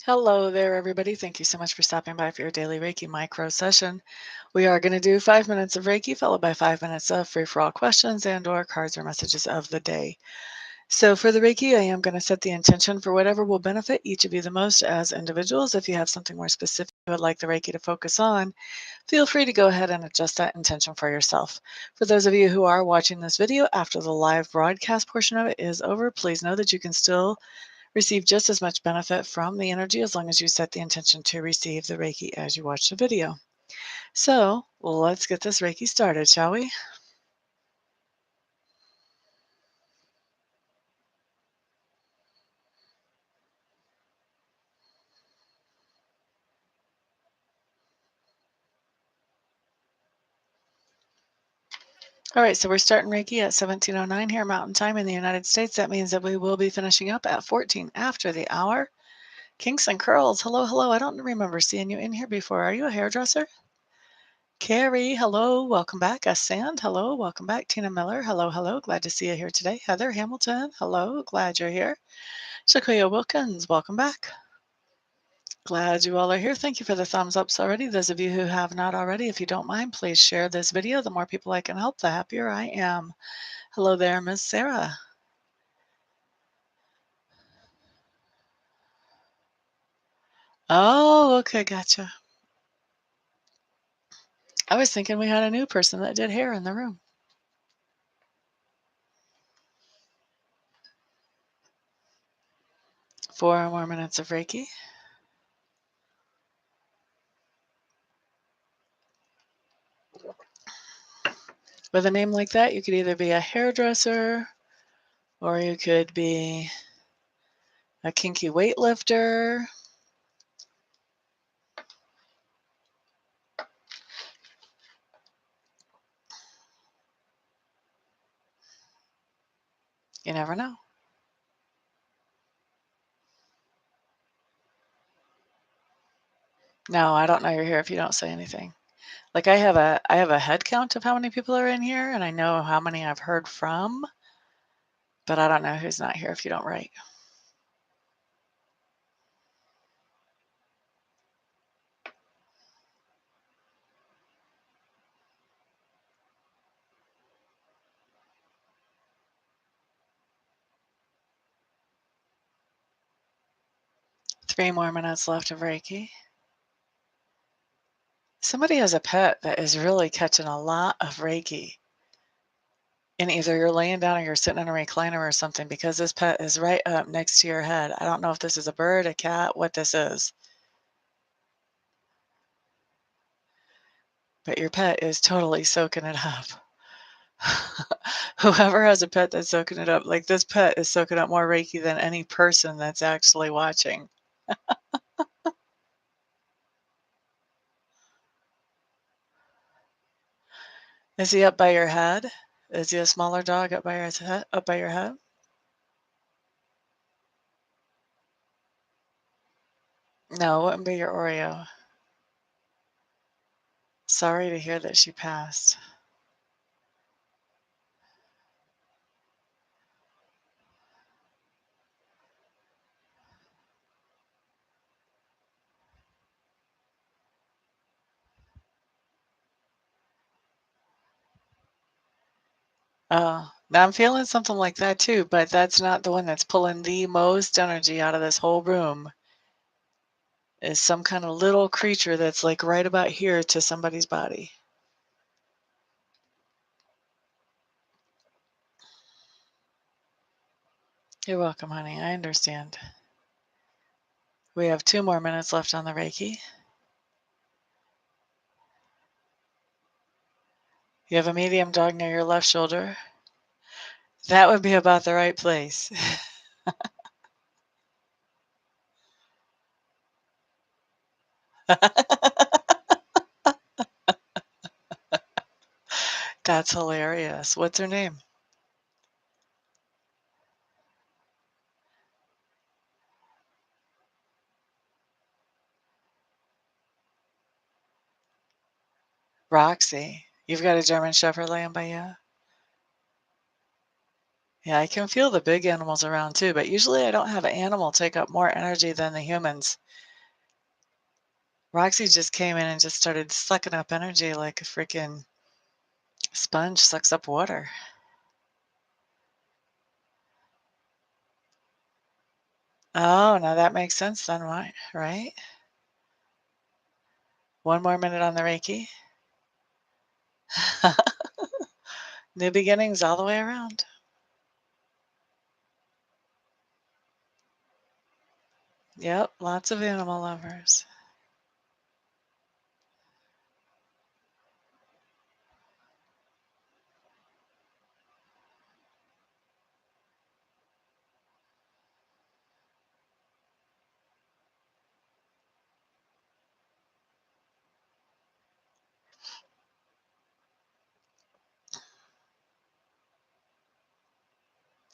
Hello there, everybody. Thank you so much for stopping by for your daily Reiki micro session. We are going to do 5 minutes of Reiki, followed by 5 minutes of free-for-all questions and/or cards or messages of the day. So for the Reiki, I am going to set the intention for whatever will benefit each of you the most as individuals. If you have something more specific you would like the Reiki to focus on, feel free to go ahead and adjust that intention for yourself. For those of you who are watching this video after the live broadcast portion of it is over, please know that you can still receive just as much benefit from the energy as long as you set the intention to receive the Reiki as you watch the video. So let's get this Reiki started, shall we? All right, so we're starting Reiki at 17:09 here Mountain Time in the United States. That means that we will be finishing up at 14 after the hour. Kinks and Curls, hello, hello. I don't remember seeing you in here before. Are you a hairdresser? Carrie, hello, welcome back. Sand, hello, welcome back. Tina Miller, hello, hello. Glad to see you here today. Heather Hamilton, hello, glad you're here. Shakoya Wilkins, welcome back. Glad you all are here. Thank you for the thumbs ups already. Those of you who have not already, if you don't mind, please share this video. The more people I can help, the happier I am. Hello there, Miss Sarah. Oh, okay, gotcha. I was thinking we had a new person that did hair in the room. 4 more minutes of Reiki. With a name like that, you could either be a hairdresser or you could be a kinky weightlifter. You never know. No, I don't know you're here if you don't say anything. Like I have a head count of how many people are in here, and I know how many I've heard from, but I don't know who's not here if you don't write. Three more minutes left of Reiki. Somebody has a pet that is really catching a lot of Reiki. And either you're laying down or you're sitting in a recliner or something because this pet is right up next to your head. I don't know if this is a bird, a cat, what this is. But your pet is totally soaking it up. Whoever has a pet that's soaking it up, like this pet is soaking up more Reiki than any person that's actually watching. Is he up by your head? Is he a smaller dog up by your head? Up by your head? No, it wouldn't be your Oreo. Sorry to hear that she passed. Oh, now I'm feeling something like that too, but that's not the one that's pulling the most energy out of this whole room. Is some kind of little creature that's like right about here to somebody's body. You're welcome, honey. I understand. We have 2 more minutes left on the Reiki. You have a medium dog near your left shoulder. That would be about the right place. That's hilarious. What's her name? Roxy. You've got a German Shepherd laying by you? Yeah, I can feel the big animals around too, but usually I don't have an animal take up more energy than the humans. Roxy just came in and just started sucking up energy like a freaking sponge sucks up water. Oh, now that makes sense then, why, right? One more minute on the Reiki. New beginnings all the way around. Yep, lots of animal lovers.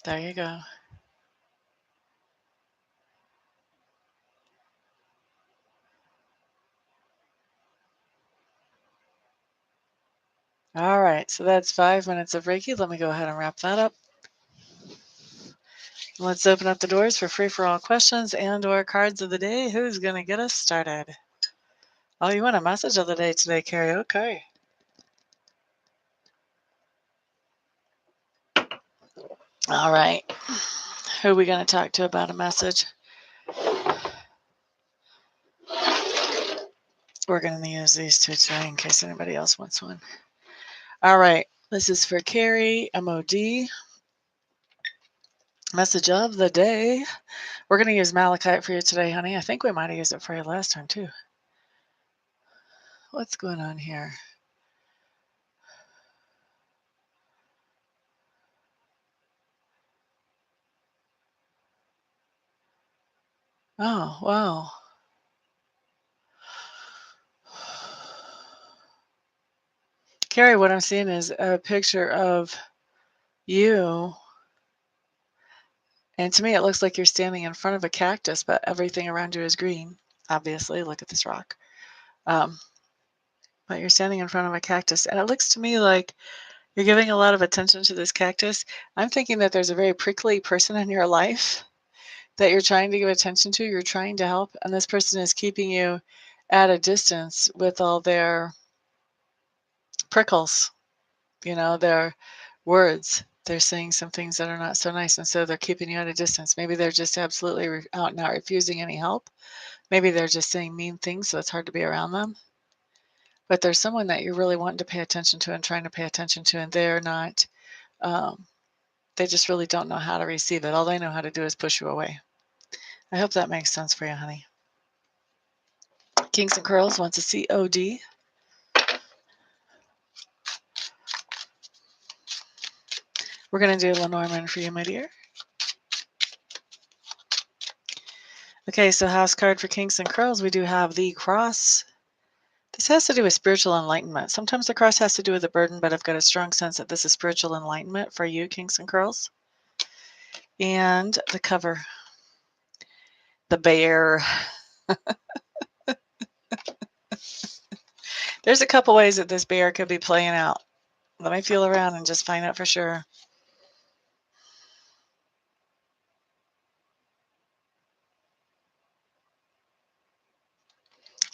There you go. All right, so that's 5 minutes of Reiki. Let me go ahead and wrap that up. Let's open up the doors for free-for-all questions and/or cards of the day. Who's going to get us started? Oh, you want a message of the day today, Carrie? Okay. All right. Who are we going to talk to about a message? We're going to use these two today in case anybody else wants one. All right. This is for Carrie, MOD. Message of the day. We're going to use malachite for you today, honey. I think we might have used it for you last time, too. What's going on here? Oh, wow. Carrie, what I'm seeing is a picture of you. And to me, it looks like you're standing in front of a cactus, but everything around you is green. Obviously, look at this rock. But you're standing in front of a cactus. And it looks to me like you're giving a lot of attention to this cactus. I'm thinking that there's a very prickly person in your life that you're trying to give attention to, you're trying to help, and this person is keeping you at a distance with all their prickles, their words. They're saying some things that are not so nice, and so they're keeping you at a distance. Maybe they're just absolutely out and out refusing any help. Maybe they're just saying mean things, so it's hard to be around them. But there's someone that you're really wanting to pay attention to and trying to pay attention to, and they're not, they just really don't know how to receive it. All they know how to do is push you away. I hope that makes sense for you, honey. Kings and Curls wants a COD. We're going to do Lenormand for you, my dear. Okay, so house card for Kings and Curls, we do have the cross. This has to do with spiritual enlightenment. Sometimes the cross has to do with a burden, but I've got a strong sense that this is spiritual enlightenment for you, Kings and Curls. And the cover, the bear. There's a couple ways that this bear could be playing out. Let me feel around and just find out for sure.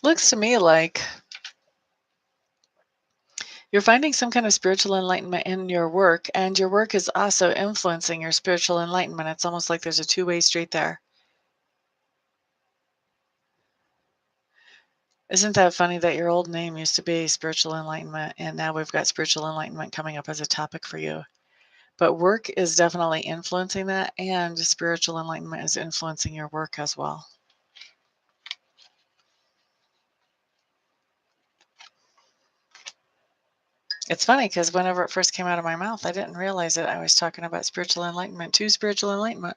Looks to me like you're finding some kind of spiritual enlightenment in your work, and your work is also influencing your spiritual enlightenment. It's almost like there's a two-way street there. Isn't that funny that your old name used to be spiritual enlightenment, and now we've got spiritual enlightenment coming up as a topic for you? But work is definitely influencing that, and spiritual enlightenment is influencing your work as well. It's funny because whenever it first came out of my mouth, I didn't realize that I was talking about spiritual enlightenment to spiritual enlightenment.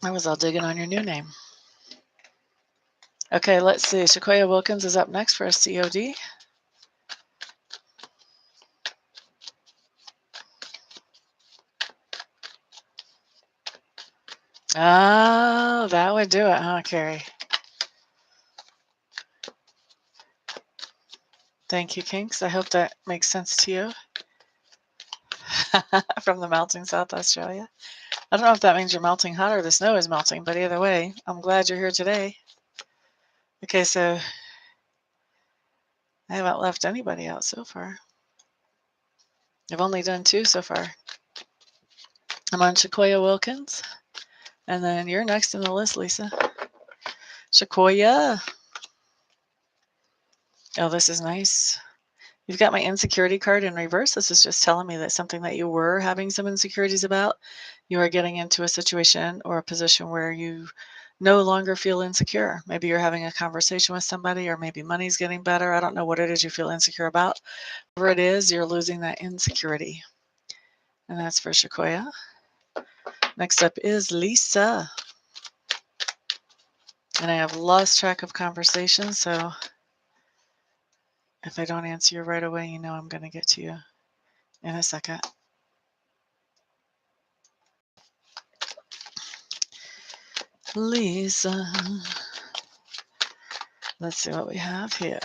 I was all digging on your new name. Okay, let's see. Shakoya Wilkins is up next for a COD. Oh, that would do it, huh, Carrie? Thank you, Kinks. I hope that makes sense to you. from the melting South Australia. I don't know if that means you're melting hot or the snow is melting, but either way, I'm glad you're here today. Okay, so I haven't left anybody out so far. I've only done 2 so far. I'm on Sequoia Wilkins, and then you're next in the list, Lisa. Sequoia. Oh, this is nice. You've got my insecurity card in reverse. This is just telling me that something that you were having some insecurities about, you are getting into a situation or a position where you no longer feel insecure. Maybe you're having a conversation with somebody, or maybe money's getting better. I don't know what it is you feel insecure about. Whatever it is, you're losing that insecurity. And that's for Sequoia. Next up is Lisa. And I have lost track of conversations, so if I don't answer you right away, you know I'm going to get to you in a second. Lisa. Let's see what we have here.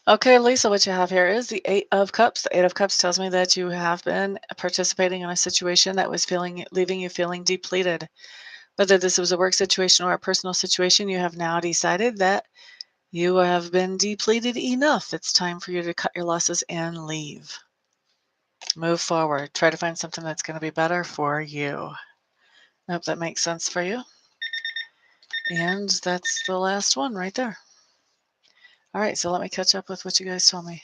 Okay, Lisa, what you have here is the 8 of Cups. The 8 of Cups tells me that you have been participating in a situation that was leaving you feeling depleted. Whether this was a work situation or a personal situation, you have now decided that you have been depleted enough. It's time for you to cut your losses and leave. Move forward. Try to find something that's going to be better for you. I hope that makes sense for you. And that's the last one right there. All right, so let me catch up with what you guys told me.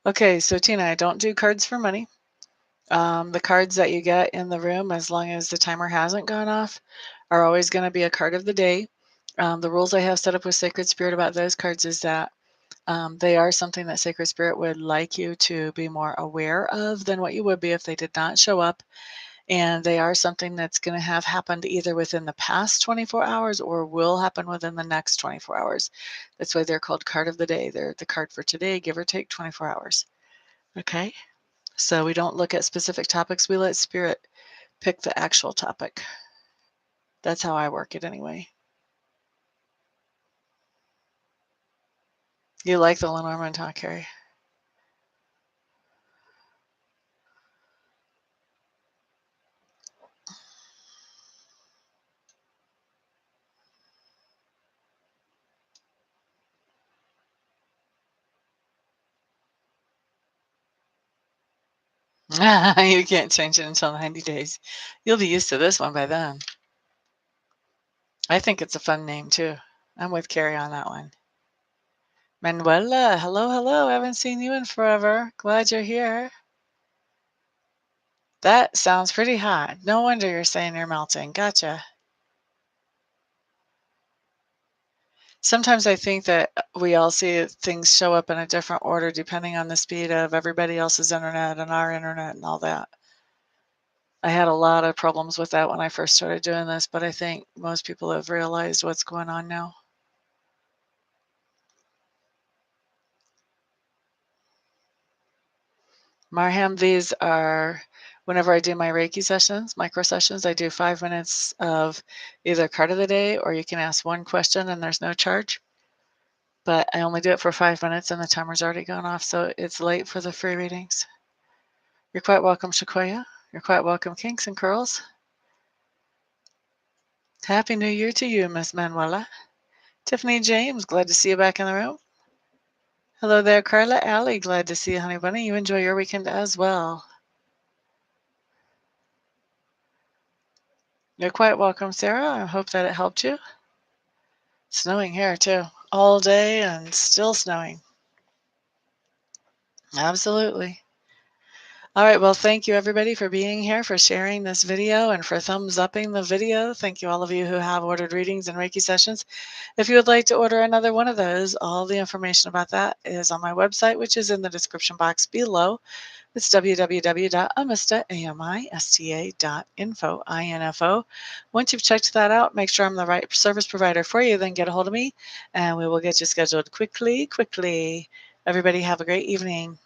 Okay, so Tina, I don't do cards for money. The cards that you get in the room, as long as the timer hasn't gone off, are always going to be a card of the day. The rules I have set up with Sacred Spirit about those cards is that they are something that Sacred Spirit would like you to be more aware of than what you would be if they did not show up. And they are something that's going to have happened either within the past 24 hours or will happen within the next 24 hours. That's why they're called card of the day. They're the card for today, give or take 24 hours. Okay? So we don't look at specific topics. We let Spirit pick the actual topic. That's how I work it anyway. You like the Lenormand talk, Carrie? You can't change it until 90 days. You'll be used to this one by then. I think it's a fun name, too. I'm with Carrie on that one. Manuela, hello, hello. I haven't seen you in forever. Glad you're here. That sounds pretty hot. No wonder you're saying you're melting. Gotcha. Sometimes I think that we all see things show up in a different order depending on the speed of everybody else's internet and our internet and all that. I had a lot of problems with that when I first started doing this, but I think most people have realized what's going on now. Marham, these are, whenever I do my Reiki sessions, micro sessions, I do 5 minutes of either card of the day, or you can ask one question and there's no charge. But I only do it for 5 minutes and the timer's already gone off, so it's late for the free readings. You're quite welcome, Sequoia. You're quite welcome, Kinks and Curls. Happy New Year to you, Miss Manuela. Tiffany James, glad to see you back in the room. Hello there, Carla Alley. Glad to see you, Honey Bunny. You enjoy your weekend as well. You're quite welcome, Sarah. I hope that it helped you. Snowing here, too. All day and still snowing. Absolutely. All right, well, thank you, everybody, for being here, for sharing this video, and for thumbs-upping the video. Thank you, all of you who have ordered readings and Reiki sessions. If you would like to order another one of those, all the information about that is on my website, which is in the description box below. It's www.amista.info, I-N-F-O. Once you've checked that out, make sure I'm the right service provider for you, then get a hold of me, and we will get you scheduled quickly. Everybody have a great evening.